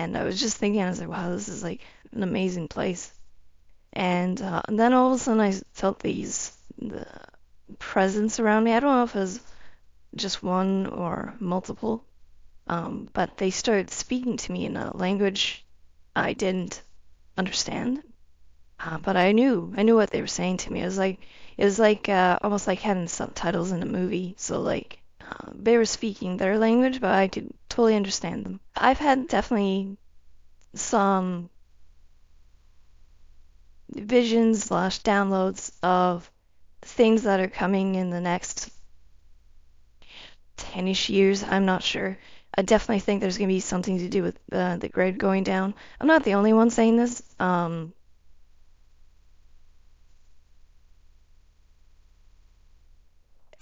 And I was just thinking, I was like, wow, this is like an amazing place. And then all of a sudden I felt the presence around me. I don't know if it was just one or multiple, but they started speaking to me in a language I didn't understand. But I knew what they were saying to me. It was like almost like having subtitles in a movie. So like they were speaking their language, but I could totally understand them. I've had definitely some visions slash downloads of things that are coming in the next 10-ish years. I'm not sure. I definitely think there's going to be something to do with the grid going down. I'm not the only one saying this.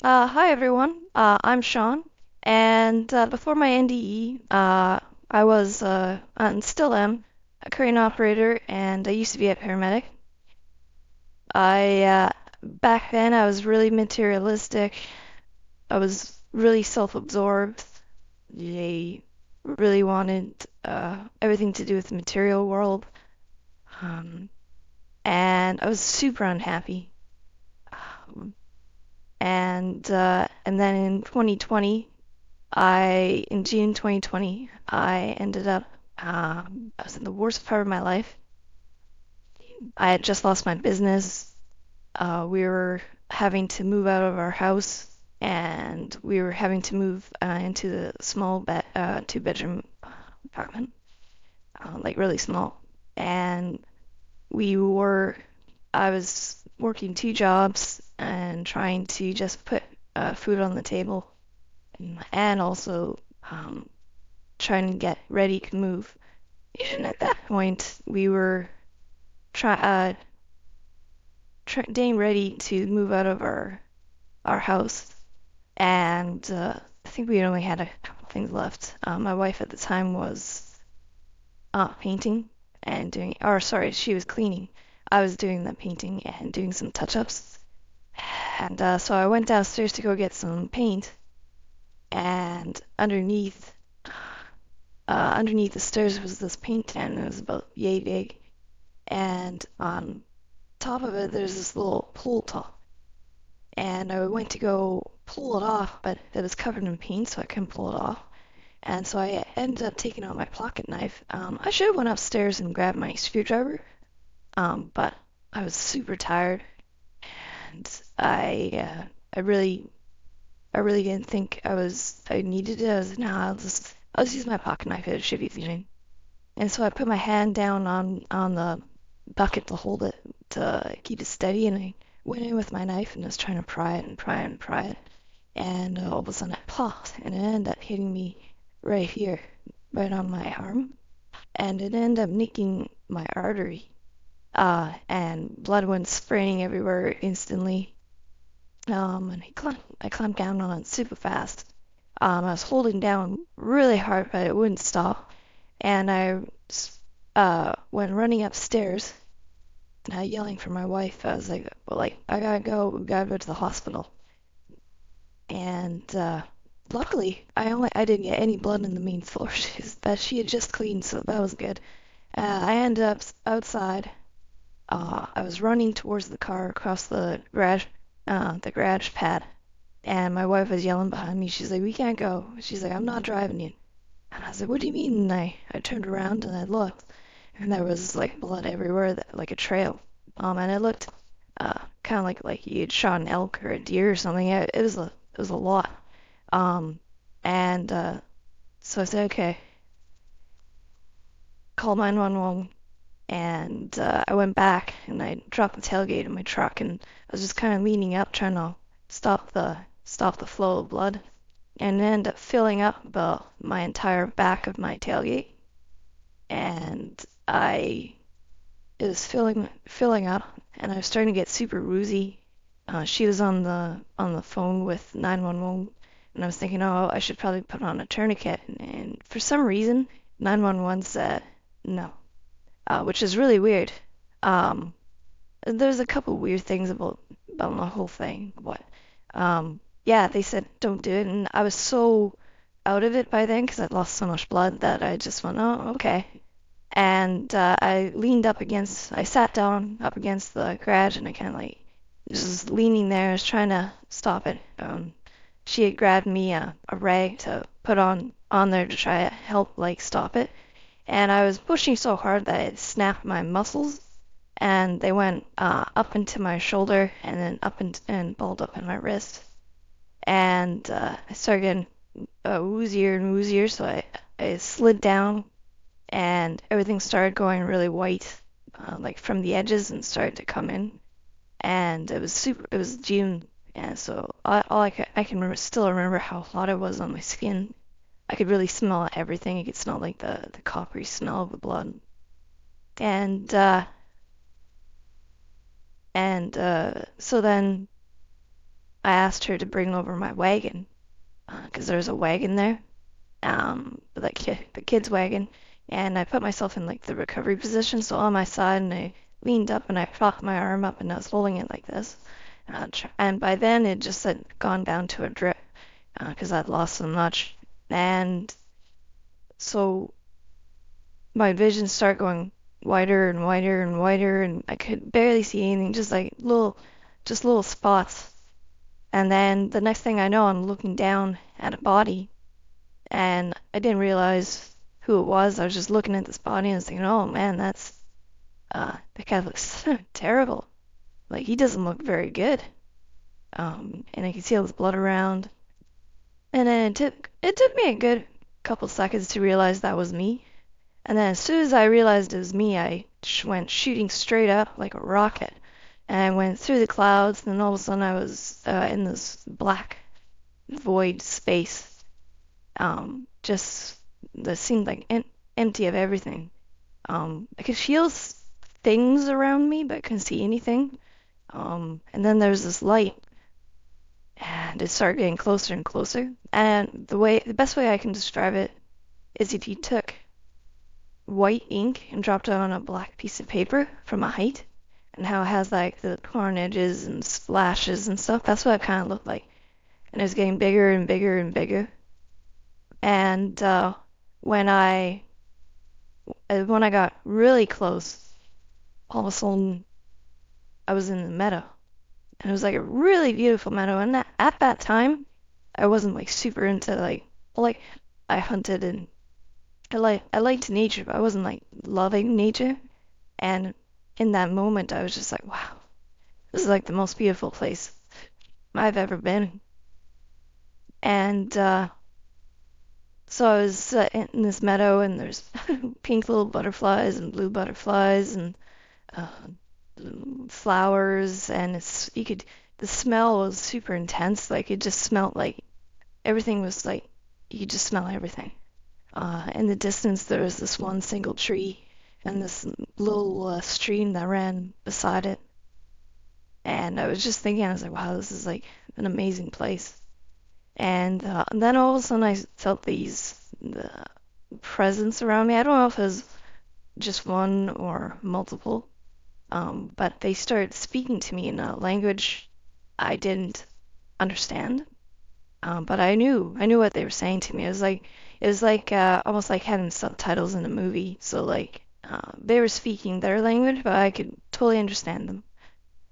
Hi everyone. I'm Sean, and before my NDE, I was and still am a crane operator, and I used to be a paramedic. I Back then I was really materialistic. I was really self-absorbed. I really wanted everything to do with the material world, um, and I was super unhappy. And then in June 2020, I ended up, I was in the worst part of my life. I had just lost my business. We were having to move out of our house, and we were having to move into the small two-bedroom apartment, like really small. And we were, I was working two jobs and trying to just put food on the table, and also trying to get ready to move. And at that point, we were getting ready to move out of our house, and I think we only had a couple things left. My wife at the time was painting and or sorry, she was cleaning. I was doing the painting and doing some touch-ups. And so I went downstairs to go get some paint, and underneath the stairs was this paint can. It was about yay big, and on top of it there's this little pull top. And I went to go pull it off, but it was covered in paint, so I couldn't pull it off. And so I ended up taking out my pocket knife. I should have went upstairs and grabbed my screwdriver, but I was super tired, and I really didn't think I needed it. I was like, nah, I'll just use my pocket knife. It should be fine. And so I put my hand down on the bucket to hold it to keep it steady, and I went in with my knife and was trying to pry it and pry it and pry it. And all of a sudden it popped, and it ended up hitting me right here, right on my arm, and it ended up nicking my artery. And blood went spraying everywhere instantly. And I clamped down on it super fast. I was holding down really hard, but it wouldn't stop. And I went running upstairs, yelling for my wife. I was like, well, like, I gotta go, we gotta go to the hospital. And luckily, I didn't get any blood in the main floor, but she had just cleaned, so that was good. I ended up outside. I was running towards the car across the garage pad, and my wife was yelling behind me. She's like, "We can't go." She's like, "I'm not driving you." And I was like, "What do you mean?" And I turned around and I looked, and there was like blood everywhere, like a trail. And it looked kind of like you'd shot an elk or a deer or something. It was a lot. Um, and so I said, "Okay, call 911." And I went back and I dropped the tailgate in my truck, and I was just kind of leaning up trying to stop the flow of blood, and it ended up filling up about my entire back of my tailgate. And I it was filling up, and I was starting to get super woozy. She was on the phone with 911, and I was thinking, oh, I should probably put on a tourniquet. And for some reason, 911 said no, which is really weird. Um, there's a couple weird things about the whole thing, but yeah, they said don't do it, and I was so out of it by then because I'd lost so much blood that I just went, oh, okay. And I sat down up against the garage and I kind of like just leaning there, I was trying to stop it. She had grabbed me a rag to put on there to try to help like stop it. And I was pushing so hard that it snapped my muscles and they went up into my shoulder and then and balled up in my wrist. And I started getting woozier and woozier, so I slid down and everything started going really white, like from the edges and started to come in. And it was June, and so I can still remember how hot it was on my skin. I could really smell everything. I could smell like the coppery smell of the blood. And so then I asked her to bring over my wagon, because there was a wagon there, the kid's wagon, and I put myself in like the recovery position, so on my side, and I leaned up and I propped my arm up and I was holding it like this. And by then it just had gone down to a drip, because I'd lost so much. And so my vision started going wider and wider and wider, and I could barely see anything, just little spots. And then the next thing I know, I'm looking down at a body, and I didn't realize who it was. I was just looking at this body and I was thinking, oh man, that guy looks terrible. Like, he doesn't look very good. And I could see all this blood around. And then it took me a good couple seconds to realize that was me. And then as soon as I realized it was me, I went shooting straight up like a rocket. And I went through the clouds, and then all of a sudden I was in this black void space. Just that seemed like empty of everything. I could feel things around me, but I couldn't see anything. And then there's this light, and it started getting closer and closer. And the best way I can describe it is if you took white ink and dropped it on a black piece of paper from a height, and how it has like the torn edges and splashes and stuff. That's what it kind of looked like. And it was getting bigger and bigger and bigger. And when I got really close, all of a sudden I was in the meadow, and it was like a really beautiful meadow. And at that time, I wasn't like super into like I hunted and I liked nature, but I wasn't like loving nature. And in that moment, I was just like, wow, this is like the most beautiful place I've ever been. And so I was in this meadow, and there's pink little butterflies and blue butterflies and uh, flowers, and the smell was super intense. Like, it just smelled like everything was like, you could just smell everything. In the distance, there was this one single tree and this little stream that ran beside it. And I was just thinking, I was like, wow, this is like an amazing place. And then all of a sudden I felt the presence around me. I don't know if it was just one or multiple, but they started speaking to me in a language I didn't understand. But I knew what they were saying to me. It was like almost like having subtitles in a movie. So like they were speaking their language, but I could totally understand them.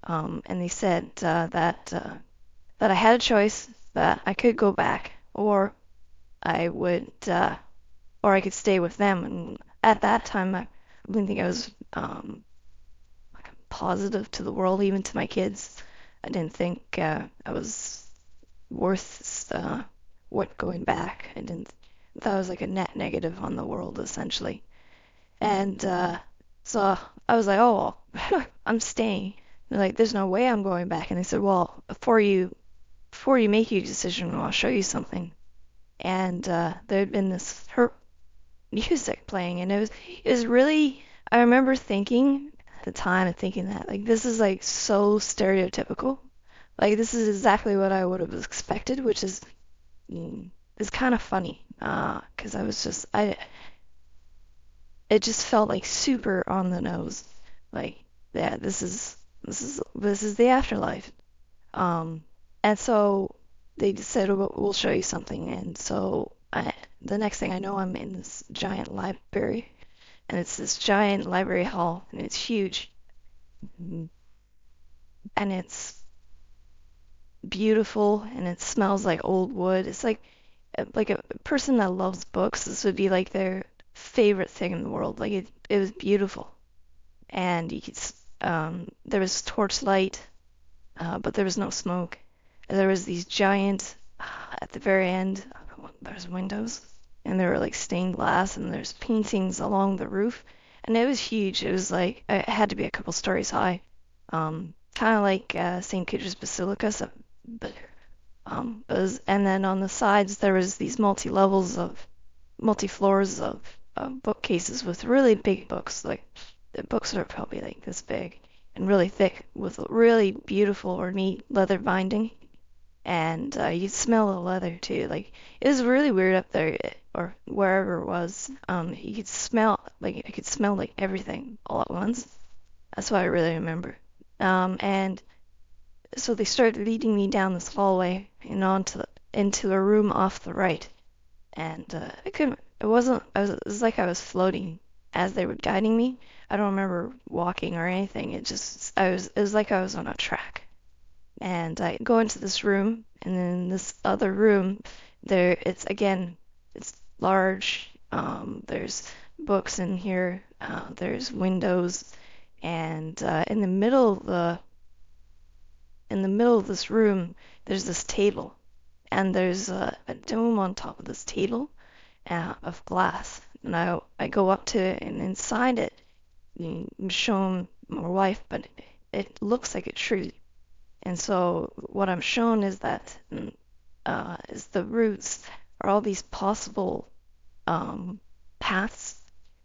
And they said that I had a choice, that I could go back, or I would, or I could stay with them. And at that time, I didn't think I was positive to the world, even to my kids. I didn't think I was worth what going back. I didn't. That was like a net negative on the world, essentially. And so I was like, oh, well, I'm staying. They're like, there's no way I'm going back. And they said, well, before you make your decision, I'll show you something. And there had been this music playing, and it was really. I remember thinking at the time, thinking that like this is like so stereotypical. Like, this is exactly what I would have expected, which is kind of funny. 'Cause it just felt like super on the nose. Like, yeah, this is the afterlife. And so they just said, we'll show you something. And so the next thing I know, I'm in this giant library, and it's this giant library hall, and it's huge, and it's beautiful, and it smells like old wood. It's like a person that loves books, this would be like their favorite thing in the world. Like it was beautiful, and there was torchlight, but there was no smoke. There was these giant, at the very end, there's windows, and there were like stained glass, and there's paintings along the roof, and it was huge. It was like it had to be a couple stories high, kind of like St. Peter's Basilica, so, but and then on the sides there was these multi-floors of bookcases with really big books. Like the books are probably like this big and really thick with really beautiful ornate leather binding. And you smell the leather too. Like it was really weird up there, or wherever it was. You could smell like I could smell like everything all at once. That's what I really remember. And so they started leading me down this hallway and into a room off the right. And I couldn't. It wasn't. It was like I was floating as they were guiding me. I don't remember walking or anything. It was like I was on a track. And I go into this room, and then this other room, it's large. There's books in here. There's windows, and in the middle of this room, there's this table, and there's a dome on top of this table of glass. And I go up to it, and inside it, I'm showing my wife, but it looks like a tree. And so what I'm shown is that is the roots are all these possible paths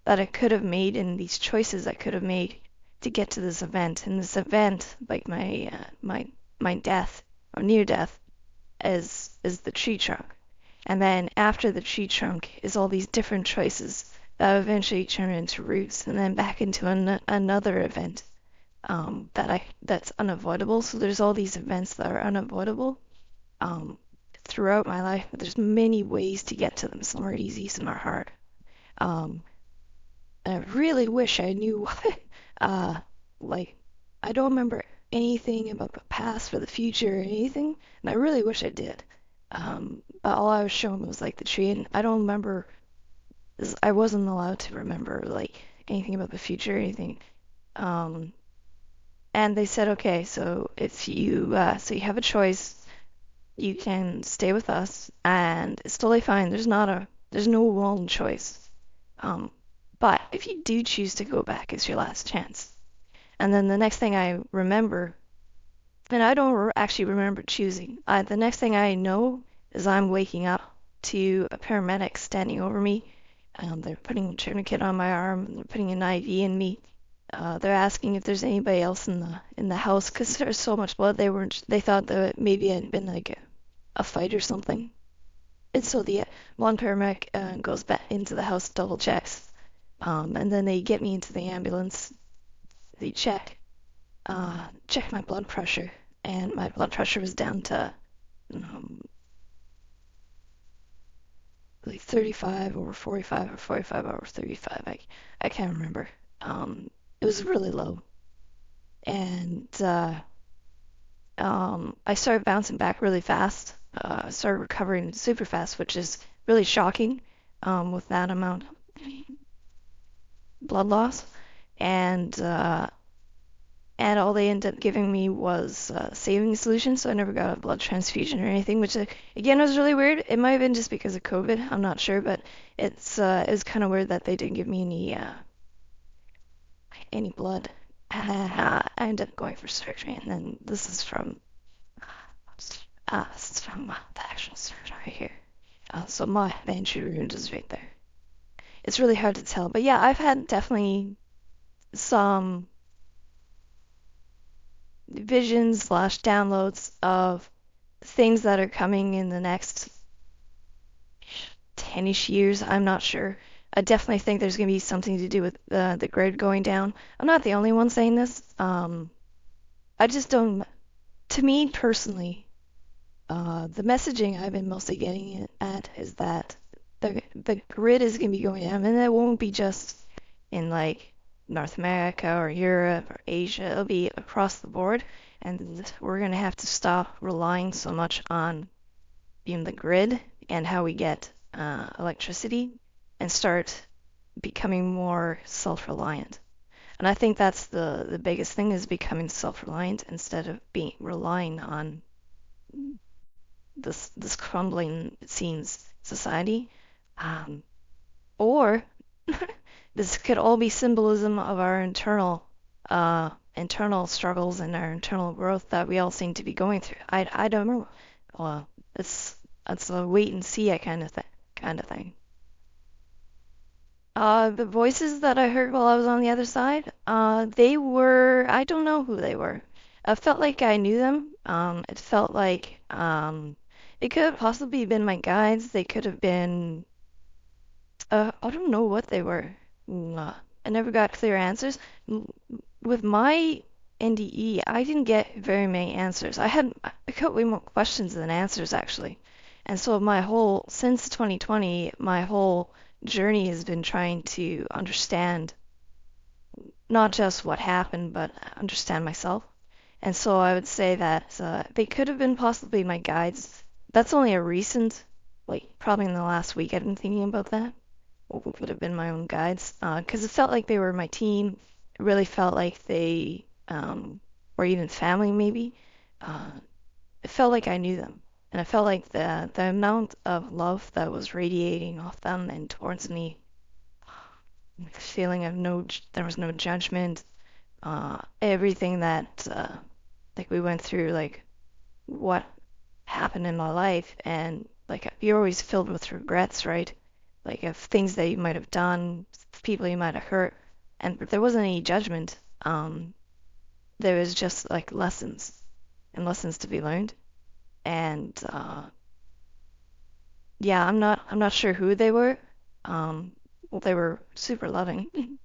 that I could have made, and these choices I could have made to get to this event. And this event, like my death or near death, is the tree trunk. And then after the tree trunk is all these different choices that eventually turn into roots, and then back into another event that's unavoidable. So there's all these events that are unavoidable throughout my life, but there's many ways to get to them. Some are easy, some are hard. I really wish I knew, like, I don't remember anything about the past or the future or anything, and I really wish I did. But all I was shown was like the tree, and I don't remember. I wasn't allowed to remember like anything about the future or anything. And they said, okay, so if you have a choice, you can stay with us, and it's totally fine. There's no wrong choice. But if you do choose to go back, it's your last chance. And then the next thing I remember, and I don't actually remember choosing. The next thing I know is I'm waking up to a paramedic standing over me. They're putting a tourniquet on my arm, and they're putting an IV in me. They're asking if there's anybody else in the house because there's so much blood. They thought that maybe it had been like a fight or something. And so the one paramedic goes back into the house, double checks, and then they get me into the ambulance. They check my blood pressure, and my blood pressure was down to like 35 over 45 or 45 over 35. I can't remember. It was really low, and I started bouncing back really fast. I started recovering super fast, which is really shocking with that amount of blood loss. And all they ended up giving me was saline solution, so I never got a blood transfusion or anything, which again was really weird. It might have been just because of COVID, I'm not sure, but it was kind of weird that they didn't give me any blood. I ended up going for surgery, and then this is from the actual surgery right here. So my entry wound is right there. It's really hard to tell, but yeah, I've had definitely some visions / downloads of things that are coming in the next 10-ish years. I'm not sure. I definitely think there's going to be something to do with the grid going down. I'm not the only one saying this. I just don't. To me personally, the messaging I've been mostly getting at is that the grid is gonna be going down, and it won't be just in like North America or Europe or Asia. It'll be across the board, and we're gonna have to stop relying so much on being the grid and how we get electricity, and start becoming more self-reliant. And I think that's the biggest thing, is becoming self-reliant instead of being relying on this crumbling, it seems, society. Um, or this could all be symbolism of our internal struggles and our internal growth that we all seem to be going through. I don't know. Well, it's a wait and see kind of thing. The voices that I heard while I was on the other side, they were, I don't know who they were. I felt like I knew them. It felt like it could have possibly been my guides. They could have been, I don't know what they were. I never got clear answers. With my NDE, I didn't get very many answers. I got way more questions than answers, actually. And so since 2020, my whole journey has been trying to understand not just what happened, but understand myself. And so I would say that they could have been possibly my guides. That's only a recent, like probably in the last week, I've been thinking about that. What could have been my own guides? Because it felt like they were my team. It really felt like they or even family maybe. Uh, it felt like I knew them. And I felt like the amount of love that was radiating off them and towards me, the feeling of there was no judgment, everything that like we went through, like what happened in my life, and like you're always filled with regrets, right? Like of things that you might have done, people you might have hurt, and there wasn't any judgment. There was just like lessons and lessons to be learned, and yeah, I'm not sure who they were. Well, they were super loving.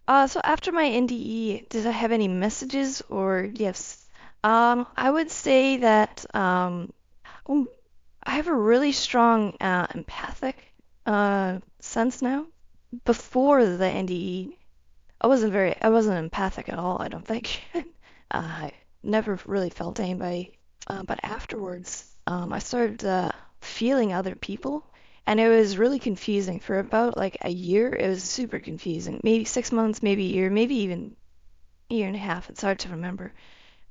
So after my NDE, did I have any messages or gifts? I would say that um, I have a really strong empathic sense now. Before the NDE, I wasn't empathic at all, I don't think. I never really felt anybody. But afterwards, I started feeling other people, and it was really confusing. For about like a year, it was super confusing. Maybe 6 months, maybe a year, maybe even a year and a half. It's hard to remember.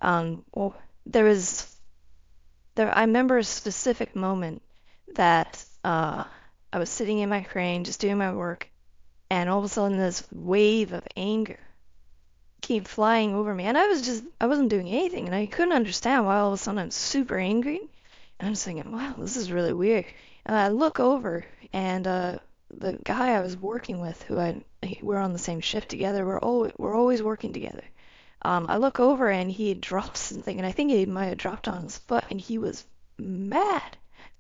Well, there was I remember a specific moment that I was sitting in my crane, just doing my work, and all of a sudden this wave of anger came flying over me, and I wasn't doing anything, and I couldn't understand why all of a sudden I'm super angry. And I'm just thinking, wow, this is really weird. And I look over, and the guy I was working with, we're on the same shift together, we're always working together. I look over, and he had dropped something, and I think he might have dropped on his foot, and he was mad,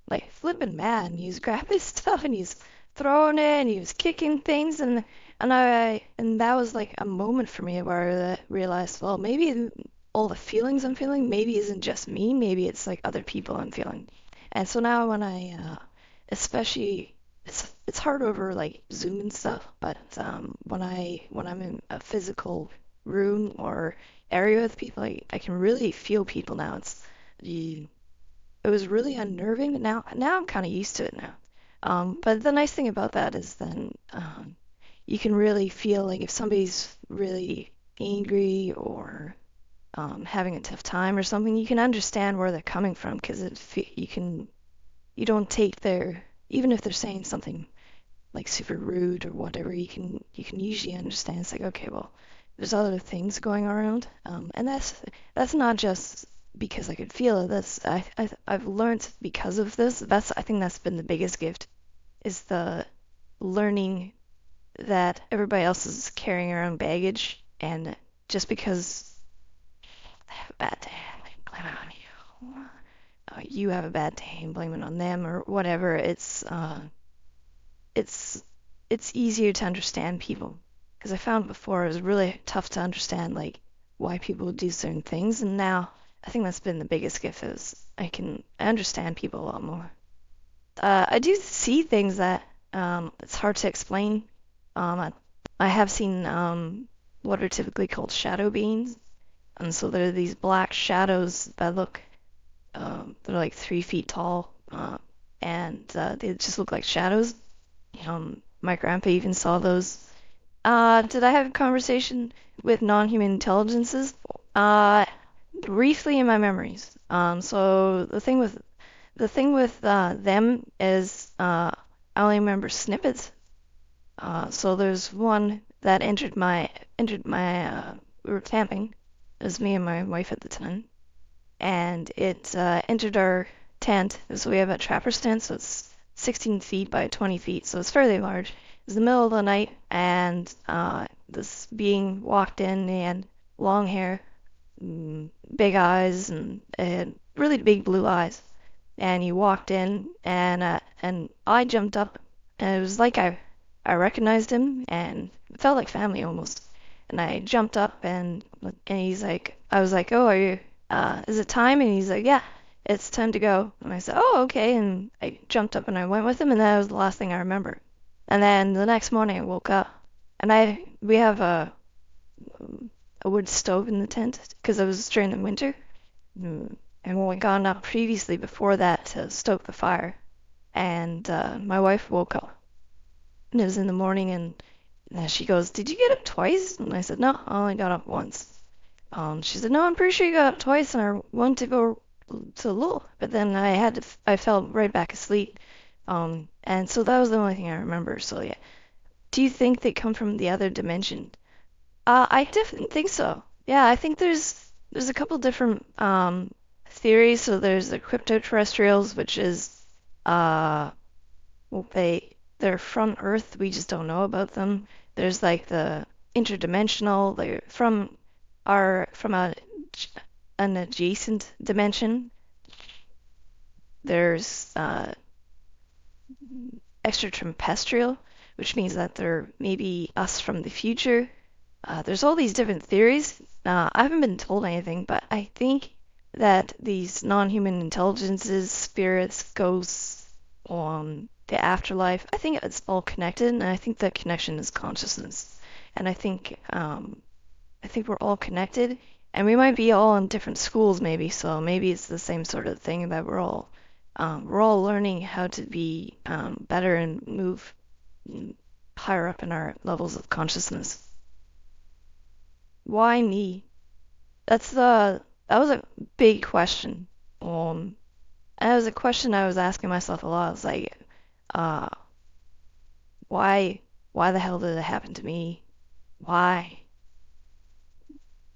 like flipping mad, and he was grabbing stuff, and he's throwing it, and he was kicking things, and that was like a moment for me where I realized, well, maybe all the feelings I'm feeling maybe isn't just me, maybe it's like other people I'm feeling. And so now when especially, it's hard over like Zoom and stuff, but when I'm in a physical room or area with people, I can really feel people now. You, it was really unnerving. Now I'm kind of used to it now. But the nice thing about that is then you can really feel like if somebody's really angry or having a tough time or something, you can understand where they're coming from because you don't take even if they're saying something like super rude or whatever, you can usually understand. It's like, okay, well, there's other things going around, and that's not just because I could feel it. I've learned because of this. I think that's been the biggest gift, is the learning that everybody else is carrying their own baggage, and just because they have a bad day, I can blame it on you. You have a bad day and blame it on them or whatever. It's it's easier to understand people because I found before it was really tough to understand like why people would do certain things, and now I think that's been the biggest gift is I understand people a lot more. I do see things that it's hard to explain. I have seen what are typically called shadow beings, and so there are these black shadows that look they're like 3 feet tall, and they just look like shadows. My grandpa even saw those. Did I have a conversation with non-human intelligences? Uh, Briefly in my memories. So the thing with them is I only remember snippets. So there's one that entered my we were camping. It was me and my wife at the time, and it entered our tent. So we have a trapper's tent, so it's 16 feet by 20 feet, so it's fairly large. It was the middle of the night, and this being walked in and long hair, big eyes, and really big blue eyes. And he walked in, and I jumped up, and it was like I recognized him, and it felt like family almost. And I jumped up, and he's like, I was like, oh, are you, is it time? And he's like, yeah, it's time to go. And I said, oh, okay. And I jumped up and I went with him, and that was the last thing I remember. And then the next morning I woke up, and we have a wood stove in the tent because it was during the winter. And when we gone out previously before that to stoke the fire, and my wife woke up, and it was in the morning, and she goes, "Did you get up twice?" And I said, "No, I only got up once." She said, "No, I'm pretty sure you got up twice, and I wanted to go to Lowell, but then I fell right back asleep." And so that was the only thing I remember. So yeah, do you think they come from the other dimension? I definitely think so. Yeah, I think there's a couple different theories. So there's the cryptoterrestrials, which is uh well, they're from Earth. We just don't know about them. There's like the interdimensional. They're from an adjacent dimension. There's extraterrestrial, which means that they're maybe us from the future. There's all these different theories. I haven't been told anything, but I think that these non-human intelligences, spirits, ghosts, the afterlife, I think it's all connected, and I think that connection is consciousness. And I think we're all connected, and we might be all in different schools, maybe. So maybe it's the same sort of thing that we're all learning how to be better and move higher up in our levels of consciousness. Why me? That was a big question. And it was a question I was asking myself a lot. I was like, uh, why, why the hell did it happen to me? Why,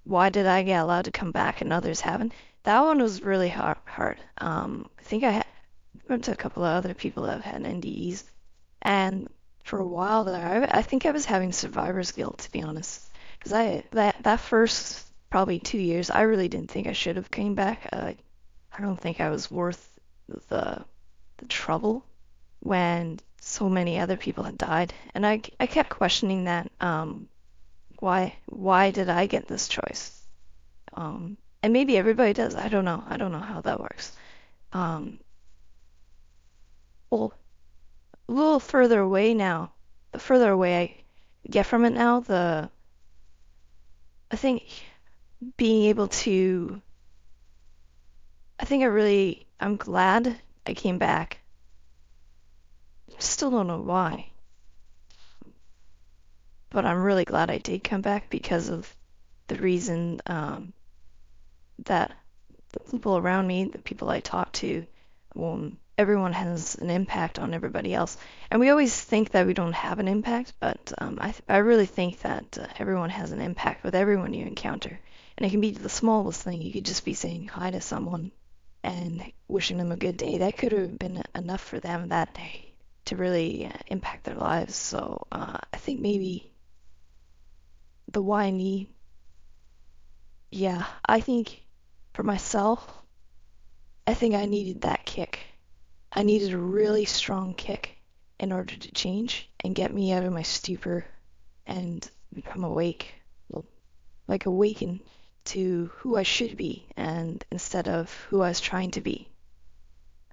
why did I get allowed to come back and others haven't? That one was really hard. I think went to a couple of other people that have had NDEs, and for a while there, I think I was having survivor's guilt, to be honest, because that first probably 2 years, I really didn't think I should have came back. I don't think I was worth the the trouble when so many other people had died, and I kept questioning that. Why did I get this choice? And maybe everybody does. I don't know. I don't know how that works. Um, well, a little further away now, the further away I get from it now, I think being able to, I think I'm glad I came back. Still don't know why, but I'm really glad I did come back because of the reason that the people around me, the people I talk to, everyone has an impact on everybody else. And we always think that we don't have an impact, but I really think that everyone has an impact with everyone you encounter. And it can be the smallest thing. You could just be saying hi to someone and wishing them a good day. That could have been enough for them that day to really impact their lives. So I think maybe the why me, yeah, I think for myself, I think I needed that kick. I needed a really strong kick in order to change and get me out of my stupor and become awake, like awaken to who I should be and instead of who I was trying to be.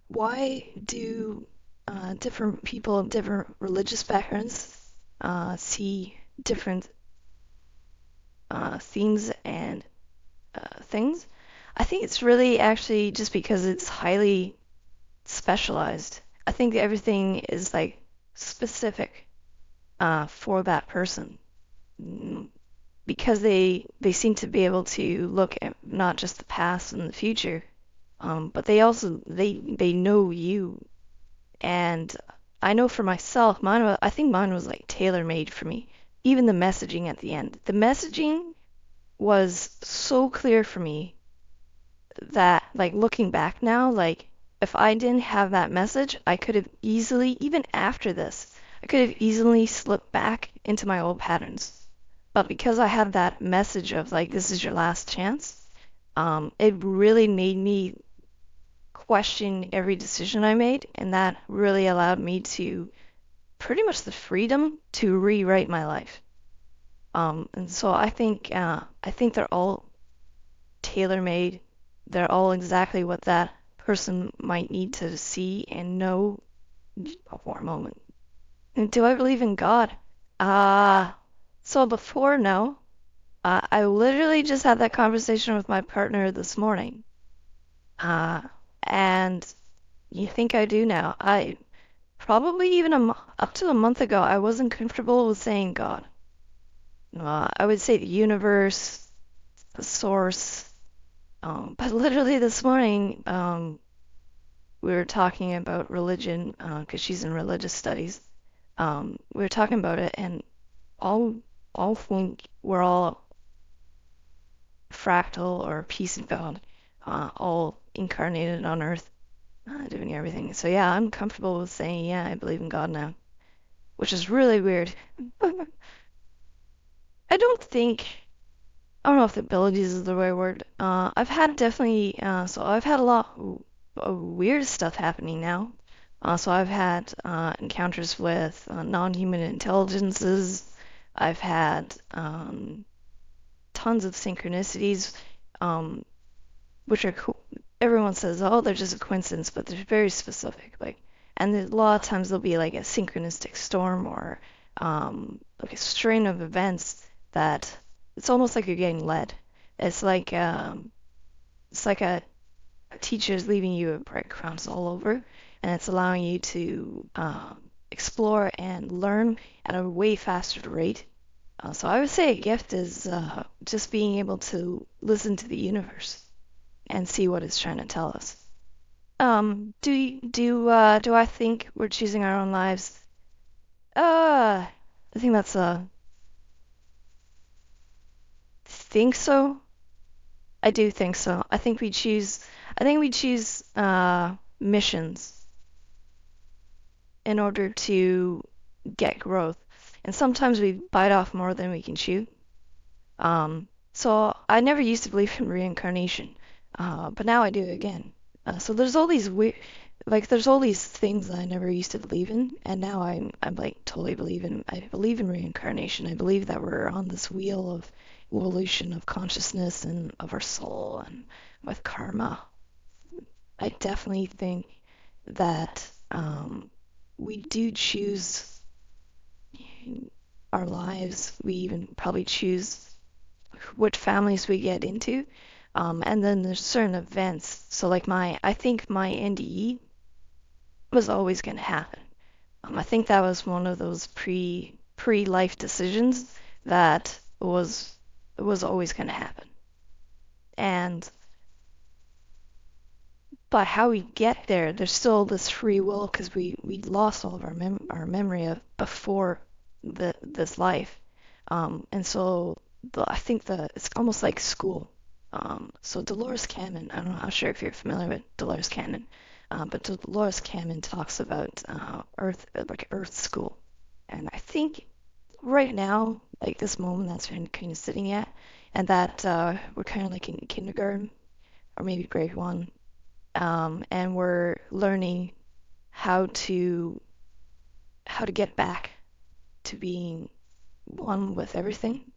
Why do different people of different religious backgrounds see different themes and things. I think it's really actually just because it's highly specialized. I think everything is like specific for that person. Mm, because they seem to be able to look at not just the past and the future, but they also they know you. And I know for myself, I think mine was like tailor made for me. Even the messaging at the end, the messaging was so clear for me that like looking back now, like if I didn't have that message, I could have easily, even after this, I could have easily slipped back into my old patterns. But because I had that message of like this is your last chance, it really made me question every decision I made, and that really allowed me to pretty much the freedom to rewrite my life. And so I think they're all tailor-made. They're all exactly what that person might need to see and know for a moment. And do I believe in God? Uh, so before, no. I literally just had that conversation with my partner this morning. Uh, and you think I do now? I probably even up to a month ago, I wasn't comfortable with saying God. I would say the universe, the source. But literally this morning, we were talking about religion because she's in religious studies. We were talking about it, and all all think we're all fractal or piece of God, all incarnated on Earth, doing everything. So yeah, I'm comfortable with saying yeah, I believe in God now, which is really weird. I don't think I don't know if the abilities is the right word. I've had definitely so I've had a lot of weird stuff happening now. So I've had encounters with non-human intelligences. I've had tons of synchronicities, um, which are cool. Everyone says, oh, they're just a coincidence, but they're very specific. Like, and a lot of times there'll be like a synchronistic storm or like a string of events that it's almost like you're getting led. It's like a teacher's leaving you breadcrumbs all over, and it's allowing you to explore and learn at a way faster rate. So I would say a gift is just being able to listen to the universe and see what it's trying to tell us. Do I think we're choosing our own lives? I think that's a think so. I do think so. I think we choose missions in order to get growth. And sometimes we bite off more than we can chew. So I never used to believe in reincarnation, but now I do again. So there's all these weird, like there's all these things that I never used to believe in, and now I'm like totally believe in. I believe in reincarnation. I believe that we're on this wheel of evolution of consciousness and of our soul and with karma. I definitely think that we do choose our lives. We even probably choose what families we get into. And then there's certain events. So like I think my NDE was always going to happen. I think that was one of those pre-life decisions that was always going to happen. And but how we get there, there's still this free will because we lost all of our memory of before this life. And so I think it's almost like school. So Dolores Cannon, I'm not sure if you're familiar with Dolores Cannon, but Dolores Cannon talks about like Earth School, and I think right now, like this moment that's been kind of sitting at, and that we're kind of like in kindergarten or maybe grade one, and we're learning how to get back to being one with everything.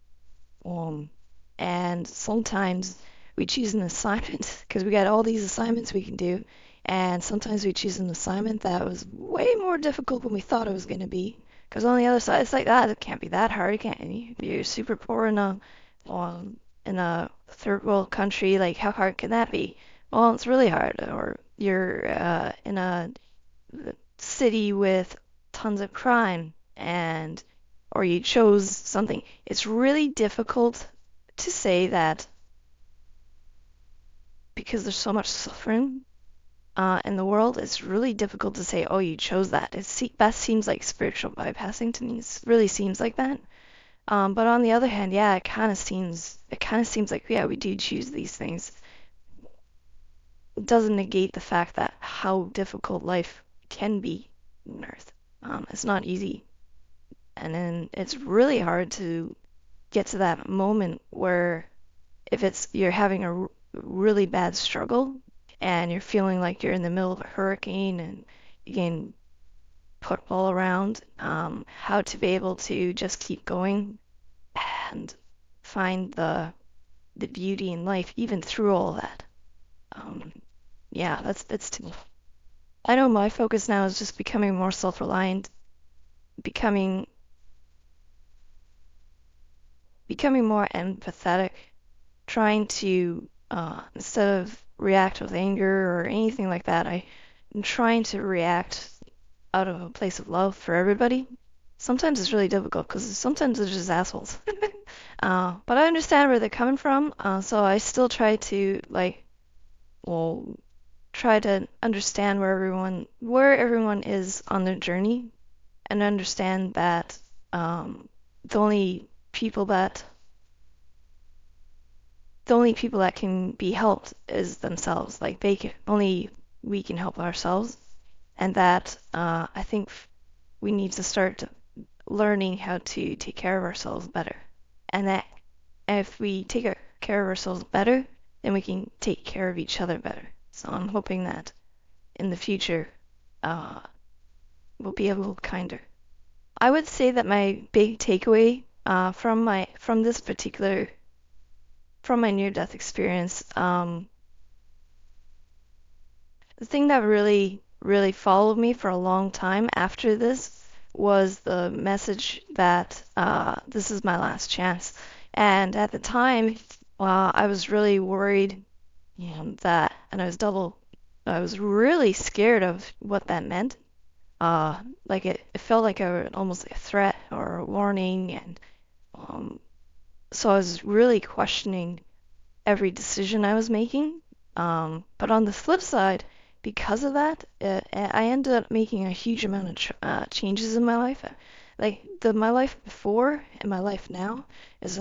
Um, and sometimes we choose an assignment because we got all these assignments we can do, And sometimes we choose an assignment that was way more difficult than we thought it was going to be. Because on the other side, it's like, it can't be that hard, can't you? You're super poor um, in a third world country, like how hard can that be? Well, it's really hard. Or you're in a city with tons of crime, and or you chose something. It's really difficult to say that because there's so much suffering in the world. It's really difficult to say, oh, you chose that. That seems like spiritual bypassing to me. It really seems like that. But on the other hand, yeah, it kind of seems like, yeah, we do choose these things. It doesn't negate the fact that how difficult life can be on Earth. It's not easy, and then it's really hard to get to that moment where if it's you're having a really bad struggle and you're feeling like you're in the middle of a hurricane and you're getting put all around, how to be able to just keep going and find the beauty in life even through all that. Um, yeah, that's too. I know my focus now is just becoming more self-reliant, becoming becoming more empathetic, trying to instead of react with anger or anything like that, I'm trying to react out of a place of love for everybody. Sometimes it's really difficult because sometimes they're just assholes. But I understand where they're coming from, so I still try to well, try to understand where everyone is on their journey, and understand that the only people that the only people that can be helped is themselves. Like only we can help ourselves, and that I think we need to start learning how to take care of ourselves better. And that if we take care of ourselves better, then we can take care of each other better. So I'm hoping that in the future, uh, we'll be a little kinder. I would say that my big takeaway from this particular from my near-death experience, the thing that really, really followed me for a long time after this was the message that this is my last chance. And at the time, I was really worried, and I was really scared of what that meant. Like it felt like almost a threat or a warning, and um, so I was really questioning every decision I was making. But on the flip side, because of that, I ended up making a huge amount of changes in my life. Like my life before and my life now is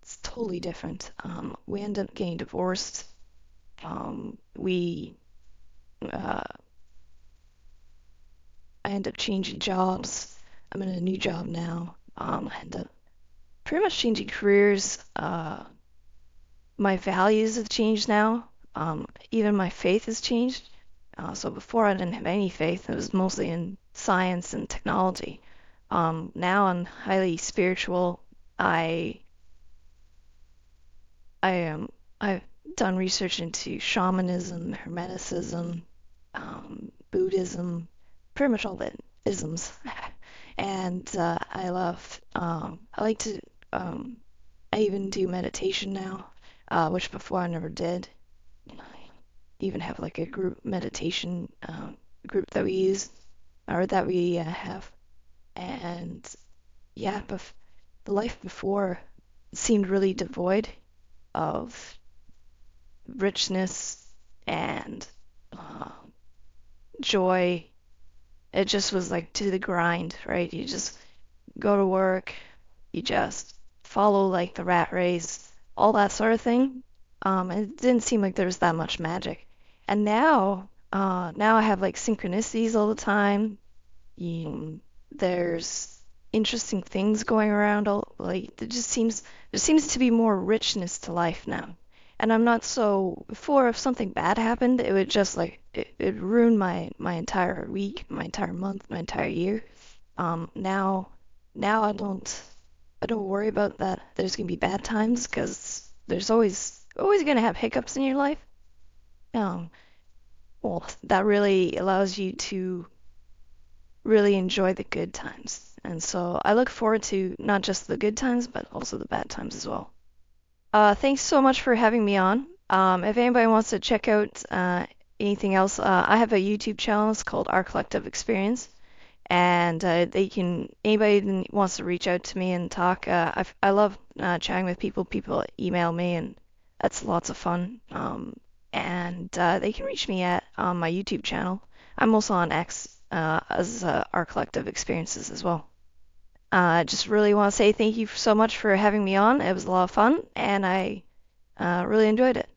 it's totally different. We ended up getting divorced. We uh, I ended up changing jobs. I'm in a new job now. I ended up pretty much changing careers. My values have changed now. Even my faith has changed. So before I didn't have any faith. It was mostly in science and technology. Now I'm highly spiritual. I I am I've done research into shamanism, hermeticism, Buddhism, pretty much all the isms. And I like to I even do meditation now, which before I never did. I even have like a group meditation group that we use or that we have. And yeah, but the life before seemed really devoid of richness and uh, joy. It just was like to the grind, right? You just go to work, you just follow like the rat race, all that sort of thing. And it didn't seem like there was that much magic. And now I have like synchronicities all the time. There's interesting things going around. Like there seems to be more richness to life now. And I'm not so before if something bad happened, it would just like it ruin my entire week, my entire month, my entire year. Now I don't worry about that. There's gonna be bad times because there's always gonna have hiccups in your life. Um, well, that really allows you to really enjoy the good times. And so I look forward to not just the good times, but also the bad times as well. Thanks so much for having me on. If anybody wants to check out anything else, I have a YouTube channel. It's called Our Collective Experience, and anybody that wants to reach out to me and talk. I love chatting with people. People email me, and that's lots of fun. And they can reach me at my YouTube channel. I'm also on X as Our Collective Experiences as well. I just really want to say thank you so much for having me on. It was a lot of fun, and I really enjoyed it.